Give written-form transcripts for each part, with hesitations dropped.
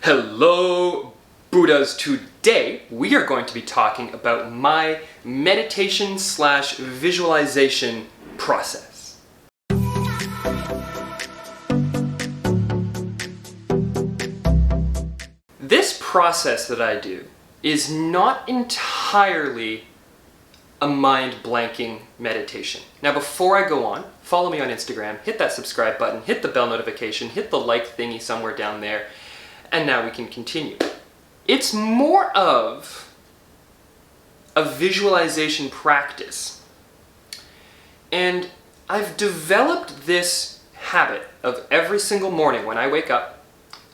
Hello, Buddhas. Today we are going to be talking about my meditation / visualization process. This process that I do is not entirely a mind-blanking meditation. Now before I go on, follow me on Instagram, hit that subscribe button, hit the bell notification, hit the like thingy somewhere down there, and now we can continue. It's more of a visualization practice. And I've developed this habit of every single morning when I wake up,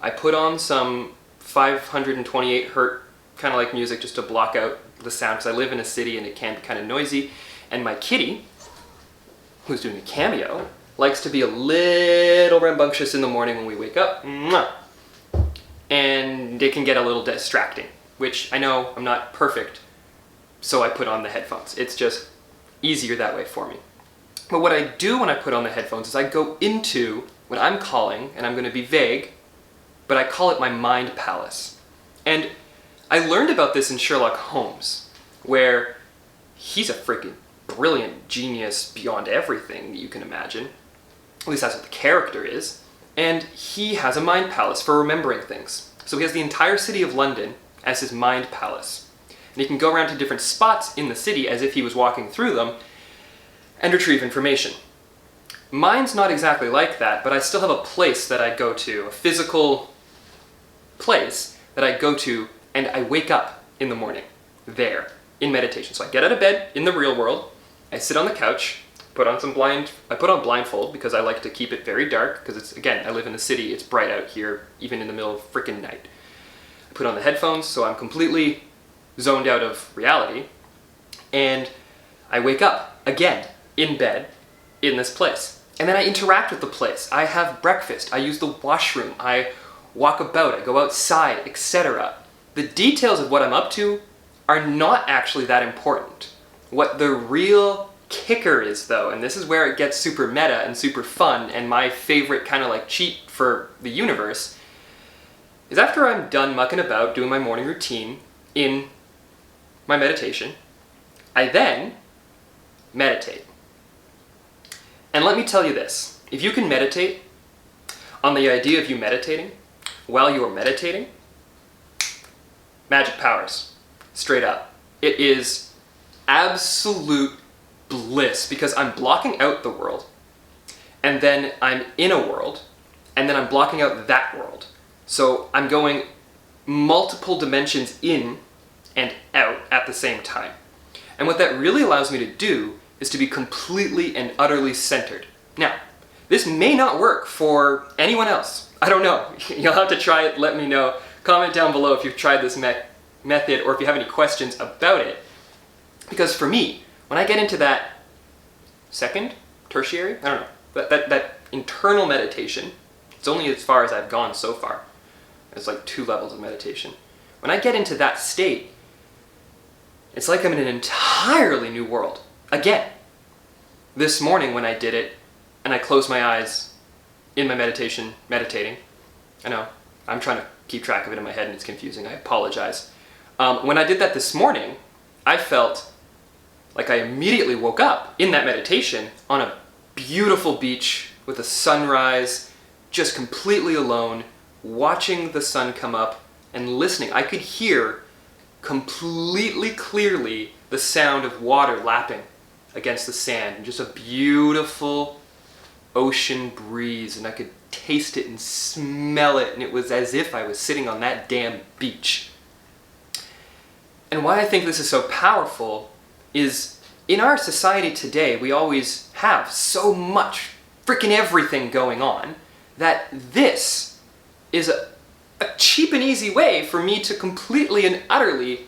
I put on some 528 hertz kind of like music just to block out the sound, because I live in a city and it can be kind of noisy, and my kitty, who's doing a cameo, likes to be a little rambunctious in the morning when we wake up. And it can get a little distracting, which I know I'm not perfect, so I put on the headphones. It's just easier that way for me. But what I do when I put on the headphones is I go into what I'm calling, and I'm going to be vague, but I call it my mind palace. And I learned about this in Sherlock Holmes, where he's a freaking brilliant genius beyond everything that you can imagine. At least that's what the character is. And he has a mind palace for remembering things. So he has the entire city of London as his mind palace. And he can go around to different spots in the city as if he was walking through them and retrieve information. Mine's not exactly like that, but I still have a place that I go to, a physical place that I go to, and I wake up in the morning there in meditation. So I get out of bed in the real world, I sit on the couch, I put on blindfold because I like to keep it very dark, because it's, again, I live in the city, it's bright out here, even in the middle of frickin' night. I put on the headphones so I'm completely zoned out of reality, and I wake up again in bed in this place. And then I interact with the place. I have breakfast, I use the washroom, I walk about, I go outside, etc. The details of what I'm up to are not actually that important. What the real kicker is, though, and this is where it gets super meta and super fun, and my favorite kind of like cheat for the universe, is after I'm done mucking about doing my morning routine in my meditation, I then meditate. And let me tell you this, if you can meditate on the idea of you meditating while you're meditating, magic powers, straight up. It is absolute bliss, because I'm blocking out the world, and then I'm in a world, and then I'm blocking out that world. So I'm going multiple dimensions in and out at the same time. And what that really allows me to do is to be completely and utterly centered. Now, this may not work for anyone else. I don't know. You'll have to try it, let me know. Comment down below if you've tried this method, or if you have any questions about it. Because for me, when I get into that second, tertiary, I don't know, that internal meditation, it's only as far as I've gone so far. It's like 2 levels of meditation. When I get into that state, it's like I'm in an entirely new world. Again, this morning when I did it, and I closed my eyes in my meditation, meditating, I know, I'm trying to keep track of it in my head and it's confusing, I apologize. When I did that this morning, I felt like I immediately woke up in that meditation on a beautiful beach with a sunrise, just completely alone, watching the sun come up and listening. I could hear completely clearly the sound of water lapping against the sand, and just a beautiful ocean breeze, and I could taste it and smell it, and it was as if I was sitting on that damn beach. And why I think this is so powerful is, in our society today, we always have so much freaking everything going on, that this is a cheap and easy way for me to completely and utterly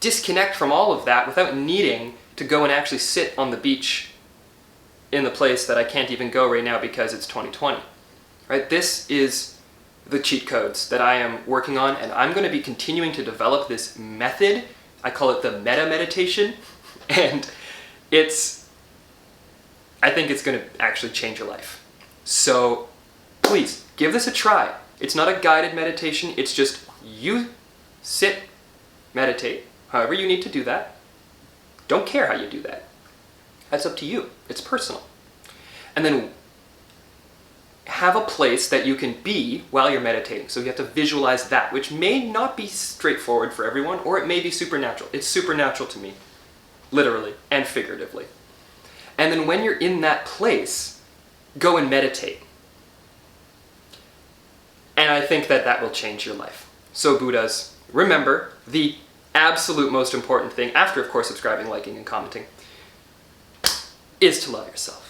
disconnect from all of that without needing to go and actually sit on the beach in the place that I can't even go right now because it's 2020. Right? This is the cheat codes that I am working on, and I'm going to be continuing to develop this method. I call it the meta meditation, and I think it's going to actually change your life. So please give this a try. It's not a guided meditation, it's just you sit, meditate, however you need to do that. Don't care how you do that. That's up to you. It's personal. And then have a place that you can be while you're meditating. So you have to visualize that, which may not be straightforward for everyone, or it may be supernatural. It's supernatural to me, literally and figuratively. And then when you're in that place, go and meditate. And I think that that will change your life. So Buddhas, remember, the absolute most important thing, after of course subscribing, liking, and commenting, is to love yourself.